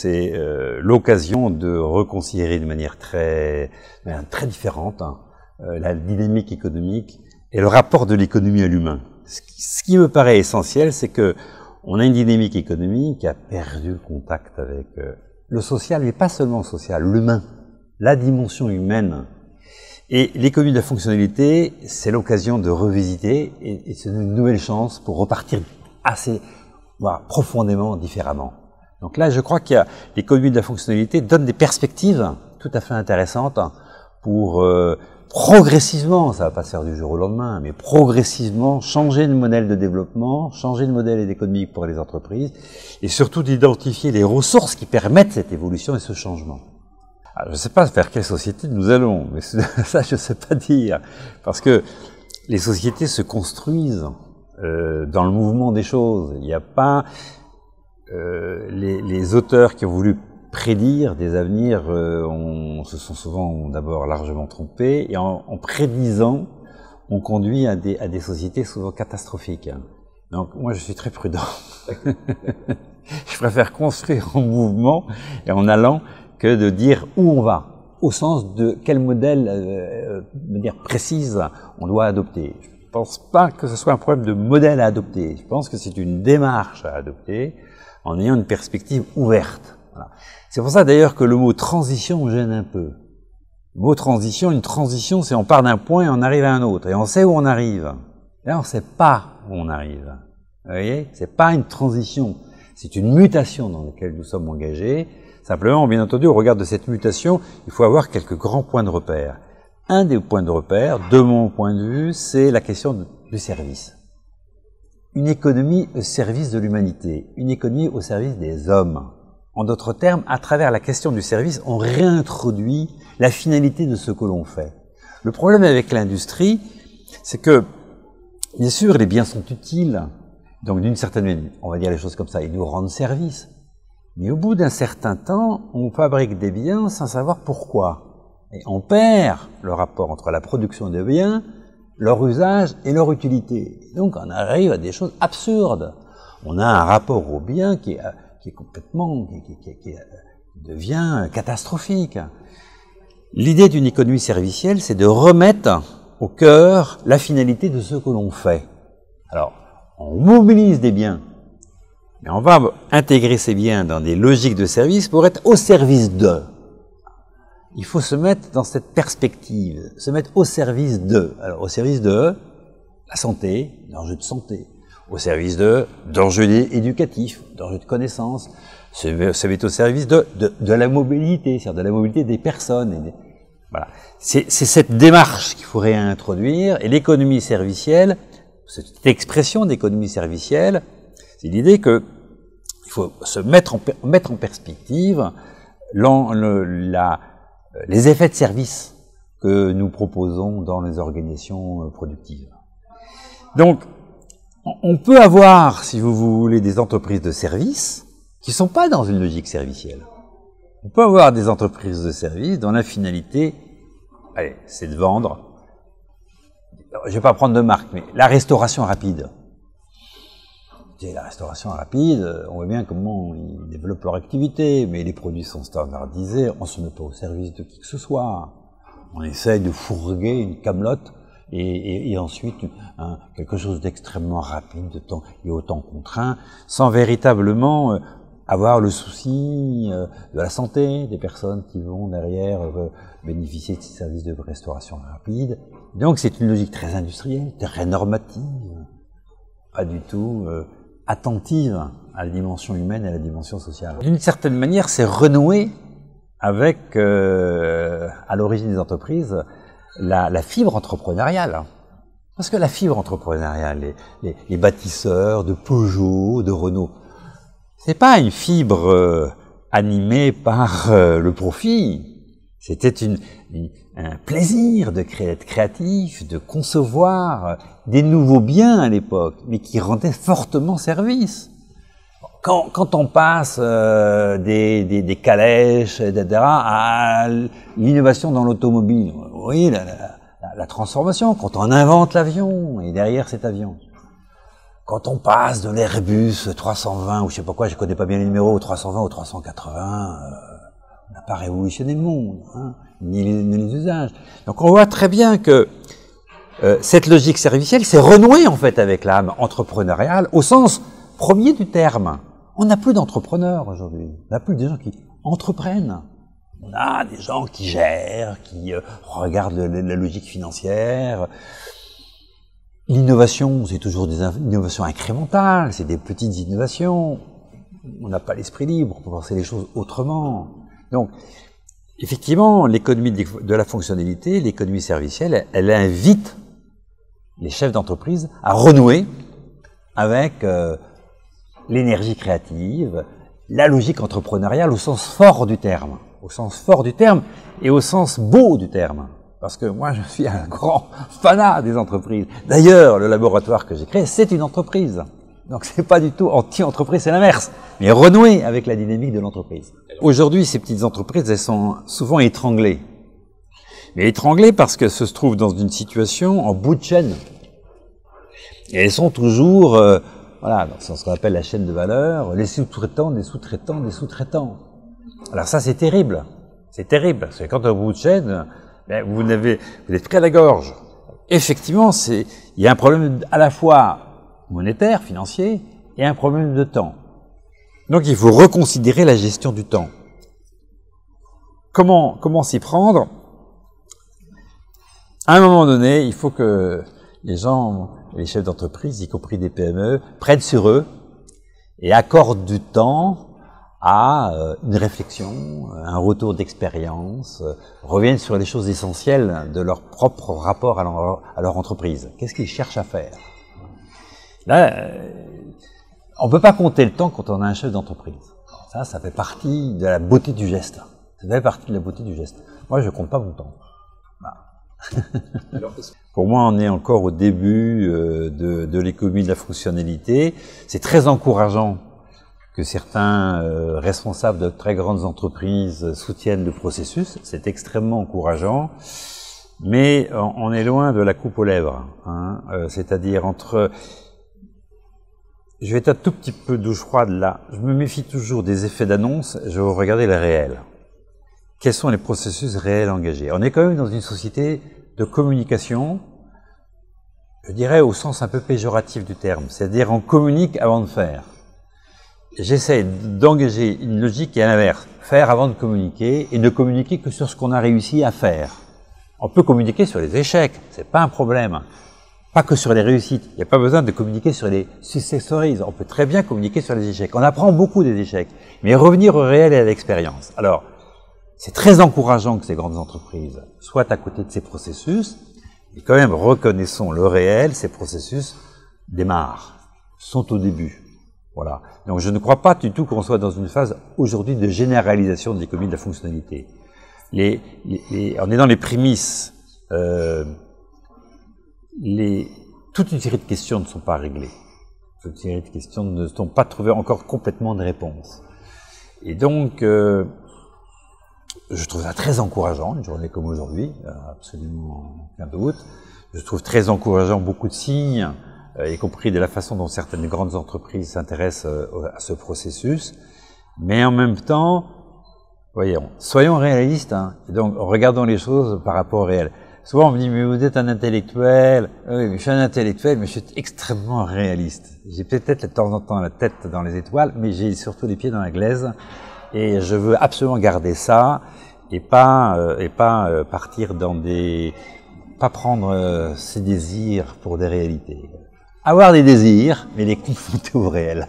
c'est l'occasion de reconsidérer de manière très différente la dynamique économique et le rapport de l'économie à l'humain. Ce qui me paraît essentiel, c'est que on a une dynamique économique qui a perdu le contact avec le social, mais pas seulement le social, l'humain, la dimension humaine. Et l'économie de la fonctionnalité, c'est l'occasion de revisiter et c'est une nouvelle chance pour repartir profondément différemment. Donc là, je crois qu'il y a l'économie de la fonctionnalité donne des perspectives tout à fait intéressantes pour progressivement, ça va pas se faire du jour au lendemain, mais progressivement changer de modèle de développement, changer de modèle économique pour les entreprises et surtout d'identifier les ressources qui permettent cette évolution et ce changement. Alors, je ne sais pas vers quelle société nous allons, mais ça je ne sais pas dire, parce que les sociétés se construisent dans le mouvement des choses. Il n'y a pas les auteurs qui ont voulu prédire des avenirs se sont souvent d'abord largement trompés, et en prédisant, on conduit à des sociétés souvent catastrophiques. Donc moi je suis très prudent. Je préfère construire en mouvement et en allant que de dire où on va, au sens de quel modèle de manière précise on doit adopter. Je ne pense pas que ce soit un problème de modèle à adopter. Je pense que c'est une démarche à adopter en ayant une perspective ouverte. Voilà. C'est pour ça d'ailleurs que le mot transition gêne un peu. Le mot transition, une transition, c'est on part d'un point et on arrive à un autre. Et on sait où on arrive. Là, on ne sait pas où on arrive. Vous voyez ? C'est pas une transition. C'est une mutation dans laquelle nous sommes engagés. Simplement, bien entendu, au regard de cette mutation, il faut avoir quelques grands points de repère. Un des points de repère, de mon point de vue, c'est la question du service. Une économie au service de l'humanité, une économie au service des hommes. En d'autres termes, à travers la question du service, on réintroduit la finalité de ce que l'on fait. Le problème avec l'industrie, c'est que, bien sûr, les biens sont utiles, donc d'une certaine manière, on va dire les choses comme ça, ils nous rendent service. Mais au bout d'un certain temps, on fabrique des biens sans savoir pourquoi. Et on perd le rapport entre la production des biens, leur usage et leur utilité. Donc on arrive à des choses absurdes. On a un rapport aux biens qui est complètement, qui devient catastrophique. L'idée d'une économie servicielle, c'est de remettre au cœur la finalité de ce que l'on fait. Alors, on mobilise des biens, mais on va intégrer ces biens dans des logiques de service pour être au service d'eux. Il faut se mettre dans cette perspective, se mettre au service d'eux. Alors, au service de la santé, l'enjeu de santé. Au service d'enjeux éducatifs, d'enjeux de connaissances. Se mettre au service de la mobilité, c'est-à-dire de la mobilité des personnes. Voilà. C'est cette démarche qu'il faut réintroduire. Et l'économie servicielle, cette expression d'économie servicielle, c'est l'idée que il faut se mettre en perspective les effets de service que nous proposons dans les organisations productives. Donc, on peut avoir, si vous voulez, des entreprises de services qui ne sont pas dans une logique servicielle. On peut avoir des entreprises de services dont la finalité, c'est de vendre. Je ne vais pas prendre de marque, mais la restauration rapide. La restauration rapide, on voit bien comment ils développent leur activité, mais les produits sont standardisés, on ne se met pas au service de qui que ce soit. On essaye de fourguer une camelote et ensuite quelque chose d'extrêmement rapide et au temps contraint, sans véritablement avoir le souci de la santé des personnes qui vont derrière bénéficier de ces services de restauration rapide. Donc c'est une logique très industrielle, très normative, pas du tout attentive à la dimension humaine et à la dimension sociale. D'une certaine manière, c'est renouer avec, à l'origine des entreprises, la fibre entrepreneuriale. Parce que la fibre entrepreneuriale, les bâtisseurs de Peugeot, de Renault, c'est pas une fibre animée par le profit. C'était un plaisir d'être créatif, de concevoir des nouveaux biens à l'époque, mais qui rendaient fortement service. Quand on passe des calèches, etc., à l'innovation dans l'automobile, vous voyez la transformation, quand on invente l'avion, et derrière cet avion. quand on passe de l'Airbus 320, ou je sais pas quoi, je connais pas bien les numéros, au 320 au 380, on n'a pas révolutionné le monde, hein, ni les usages. Donc on voit très bien que cette logique servicielle s'est renouée en fait avec l'âme entrepreneuriale au sens premier du terme. On n'a plus d'entrepreneurs aujourd'hui, on n'a plus des gens qui entreprennent. On a des gens qui gèrent, qui regardent la logique financière. L'innovation, c'est toujours des innovations incrémentales, c'est des petites innovations. On n'a pas l'esprit libre pour penser les choses autrement. Donc, effectivement, l'économie de la fonctionnalité, l'économie servicielle, elle invite les chefs d'entreprise à renouer avec l'énergie créative, la logique entrepreneuriale au sens fort du terme. Au sens fort du terme et au sens beau du terme. Parce que moi, je suis un grand fanat des entreprises. D'ailleurs, le laboratoire que j'ai créé, c'est une entreprise. Donc, c'est pas du tout anti-entreprise, c'est l'inverse. Mais renouer avec la dynamique de l'entreprise. Aujourd'hui, ces petites entreprises, elles sont souvent étranglées. Mais étranglées parce qu'elles se trouvent dans une situation en bout de chaîne. Et elles sont toujours, voilà, c'est ce qu'on appelle la chaîne de valeur, les sous-traitants, des sous-traitants, des sous-traitants. Alors ça, c'est terrible. C'est terrible, parce que quand au bout de chaîne, ben, vous êtes pris à la gorge. Effectivement, il y a un problème à la fois monétaire, financier, et un problème de temps. Donc il faut reconsidérer la gestion du temps. Comment s'y prendre? À un moment donné, il faut que les gens, les chefs d'entreprise, y compris des PME, prennent sur eux et accordent du temps à une réflexion, un retour d'expérience, reviennent sur les choses essentielles de leur propre rapport à leur entreprise. Qu'est-ce qu'ils cherchent à faire? Là, on ne peut pas compter le temps quand on a un chef d'entreprise. Ça fait partie de la beauté du geste. Ça fait partie de la beauté du geste. Moi, je ne compte pas mon temps. Voilà. Pour moi, on est encore au début de l'économie de la fonctionnalité. C'est très encourageant que certains responsables de très grandes entreprises soutiennent le processus. C'est extrêmement encourageant. Mais on est loin de la coupe aux lèvres. Hein, c'est-à-dire entre... Je vais être un tout petit peu douche froide là. Je me méfie toujours des effets d'annonce. Je vais regarder le réel. Quels sont les processus réels engagés? On est quand même dans une société de communication, je dirais au sens un peu péjoratif du terme. C'est-à-dire on communique avant de faire. J'essaie d'engager une logique qui est à l'inverse. Faire avant de communiquer et ne communiquer que sur ce qu'on a réussi à faire. On peut communiquer sur les échecs, c'est pas un problème. Pas que sur les réussites. Il n'y a pas besoin de communiquer sur les success stories. On peut très bien communiquer sur les échecs. On apprend beaucoup des échecs. Mais revenir au réel et à l'expérience. Alors, c'est très encourageant que ces grandes entreprises soient à côté de ces processus. Et quand même, reconnaissons le réel, ces processus démarrent, sont au début. Voilà. Donc je ne crois pas du tout qu'on soit dans une phase aujourd'hui de généralisation de l'économie de la fonctionnalité. On est dans les prémices. Toute une série de questions ne sont pas réglées. Toute une série de questions ne sont pas trouvées encore complètement de réponses. Et donc, je trouve ça très encourageant, une journée comme aujourd'hui, absolument aucun doute. Je trouve très encourageant beaucoup de signes, y compris de la façon dont certaines grandes entreprises s'intéressent à ce processus. Mais en même temps, voyons, soyons réalistes, hein, et donc regardons les choses par rapport au réel. Souvent on me dit, mais vous êtes un intellectuel. Oui, mais je suis un intellectuel, mais je suis extrêmement réaliste. J'ai peut-être de temps en temps la tête dans les étoiles, mais j'ai surtout les pieds dans la glaise. Et je veux absolument garder ça, et pas partir dans pas prendre ses désirs pour des réalités. Avoir des désirs, mais les confronter au réel.